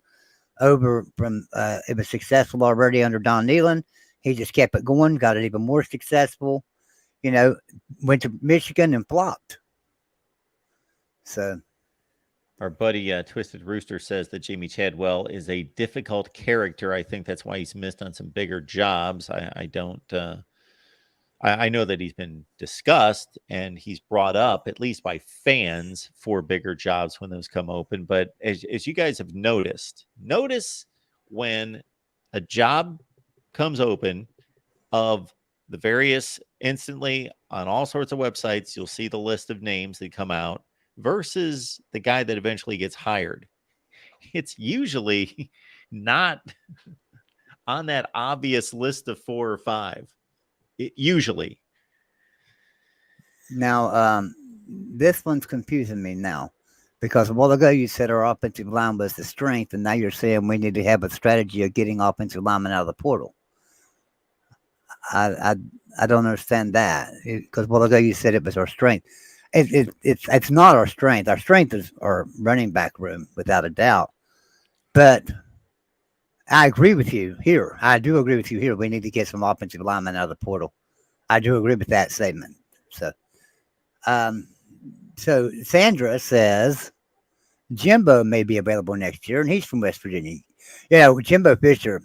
over from. It was successful already under Don Nehlen. He just kept it going, got it even more successful. Went to Michigan and flopped. So, our buddy Twisted Rooster says that Jamie Chadwell is a difficult character. I think that's why he's missed on some bigger jobs. I don't. I know that he's been discussed and he's brought up, at least by fans, for bigger jobs when those come open. But as you guys have notice when a job comes open of the various, instantly on all sorts of websites, you'll see the list of names that come out versus the guy that eventually gets hired. It's usually not on that obvious list of 4 or 5. Usually. Now, this one's confusing me now, because a while ago you said our offensive line was the strength, and now you're saying we need to have a strategy of getting offensive linemen out of the portal. I don't understand that, because a while ago you said it was our strength. It's not our strength. Our strength is our running back room, without a doubt. But I agree with you here. I do agree with you here. We need to get some offensive linemen out of the portal. I do agree with that statement. So Sandra says Jimbo may be available next year, and he's from West Virginia. Jimbo Fisher,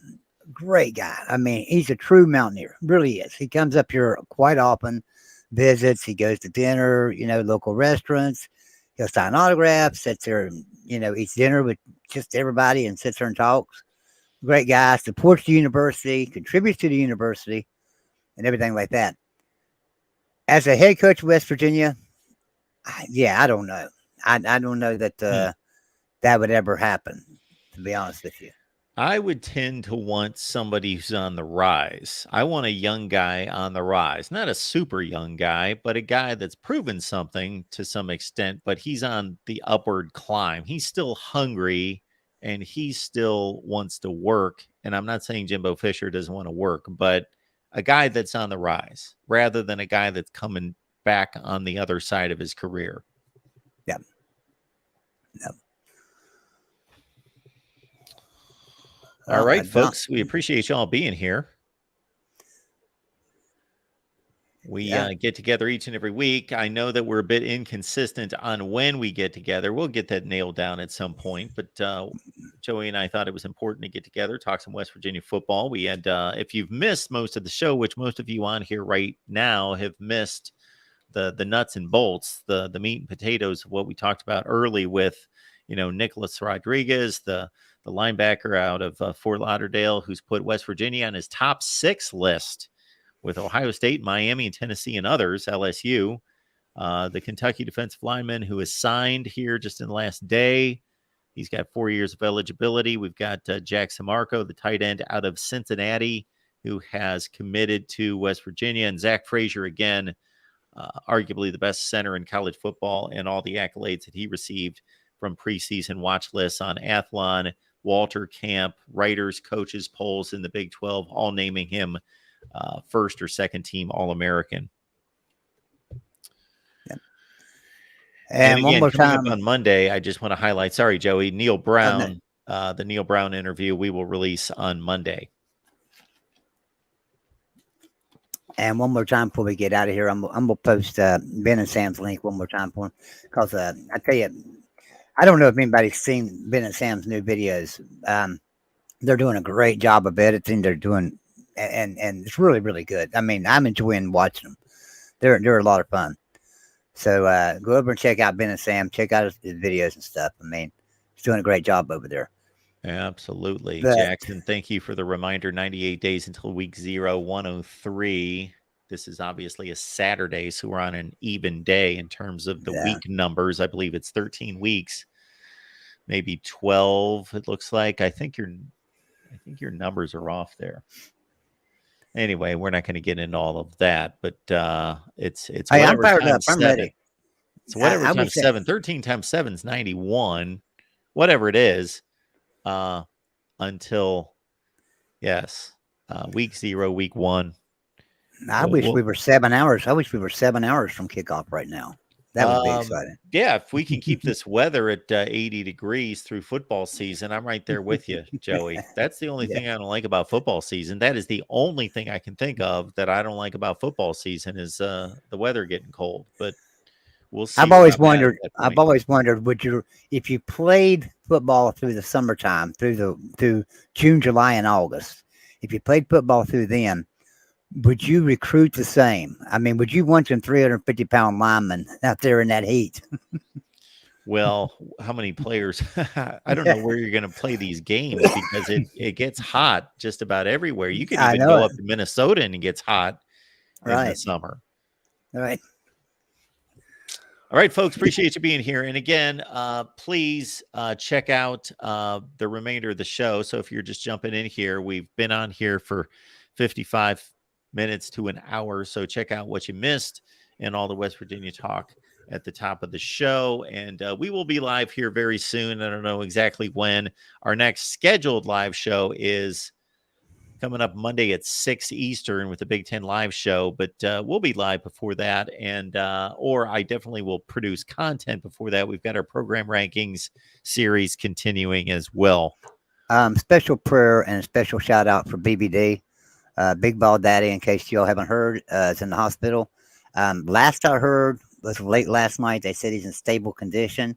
great guy. I mean, he's a true Mountaineer. Really is. He comes up here quite often, visits. He goes to dinner, local restaurants. He'll sign autographs, sits there, eats dinner with just everybody and sits there and talks. Great guy, supports the university, contributes to the university, and everything like that. As a head coach of West Virginia, I don't know. I don't know that that would ever happen, to be honest with you. I would tend to want somebody who's on the rise. I want a young guy on the rise, not a super young guy, but a guy that's proven something to some extent, but he's on the upward climb. He's still hungry and he still wants to work. And I'm not saying Jimbo Fisher doesn't want to work, but a guy that's on the rise rather than a guy that's coming back on the other side of his career. Yep. All right, folks, we appreciate y'all being here. We get together each and every week. I know that we're a bit inconsistent on when we get together. We'll get that nailed down at some point. But Joey and I thought it was important to get together, talk some West Virginia football. We had, if you've missed most of the show, which most of you on here right now have missed the nuts and bolts, the meat and potatoes of what we talked about early with, Nicholas Rodriguez, the linebacker out of Fort Lauderdale, who's put West Virginia on his top 6 list with Ohio State, Miami, and Tennessee and others, LSU. The Kentucky defensive lineman who is signed here just in the last day. He's got 4 years of eligibility. We've got Jack Samarco, the tight end out of Cincinnati, who has committed to West Virginia. And Zach Frazier, again, arguably the best center in college football, and all the accolades that he received from preseason watch lists on Athlon, Walter Camp, writers, coaches, polls in the Big 12, all naming him first or second team All-American. Yeah. And again, one more coming up on Monday, I just want to highlight, sorry, Joey, Neil Brown, the Neil Brown interview we will release on Monday. And one more time before we get out of here, I'm going to post Ben and Sam's link one more time for him, because I tell you, I don't know if anybody's seen Ben and Sam's new videos. They're doing a great job of editing. They're doing, and it's really, really good. I mean, I'm enjoying watching them. They're a lot of fun. So go over and check out Ben and Sam. Check out his videos and stuff. I mean, he's doing a great job over there. Absolutely. But Jackson, thank you for the reminder. 98 days until week 0, 103. This is obviously a Saturday, so we're on an even day in terms of the week numbers. I believe it's 13 weeks, maybe 12. It looks like. I think your numbers are off there. Anyway, we're not going to get into all of that, but it's hey, I'm whatever fired up. times I'm 7. ready. It's whatever I times wish 7. 13 times 7 is 91. Whatever it is. Until week 0, week 1. I wish we were 7 hours. I wish we were 7 hours from kickoff right now. That would be exciting. Yeah, if we can keep this weather at 80 degrees through football season, I'm right there with you, Joey. That's the only thing I don't like about football season. That is the only thing I can think of that I don't like about football season is the weather getting cold. But we'll see. I've always wondered, would you, if you played football through the summertime, through June, July, and August, if you played football through then, would you recruit the same? I mean, would you want some 350-pound linemen out there in that heat? Well, how many players? I don't know where you're going to play these games because it gets hot just about everywhere. You could even go up to Minnesota and it gets hot in the summer. All right. All right, folks, appreciate you being here. And again, please check out the remainder of the show. So if you're just jumping in here, we've been on here for 55 minutes to an hour. So check out what you missed and all the West Virginia talk at the top of the show. And we will be live here very soon. I don't know exactly when. Our next scheduled live show is coming up Monday at 6 Eastern with the Big Ten live show, but we'll be live before that. And, or I definitely will produce content before that. We've got our program rankings series continuing as well. Special prayer and a special shout out for BBD, Big Ball Daddy, in case y'all haven't heard, is in the hospital. Last I heard was late last night. They said he's in stable condition.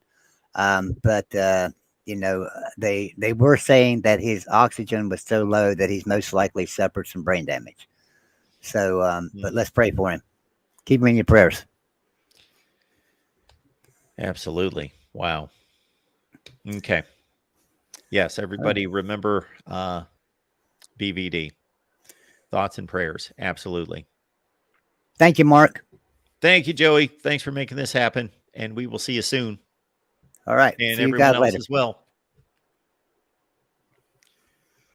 But you know, they were saying that his oxygen was so low that he's most likely suffered some brain damage. So, but let's pray for him. Keep him in your prayers. Absolutely. Wow. Okay. Yes, everybody remember BVD. Thoughts and prayers. Absolutely. Thank you, Mark. Thank you, Joey. Thanks for making this happen. And we will see you soon. All right. And see you everyone guys else later as well.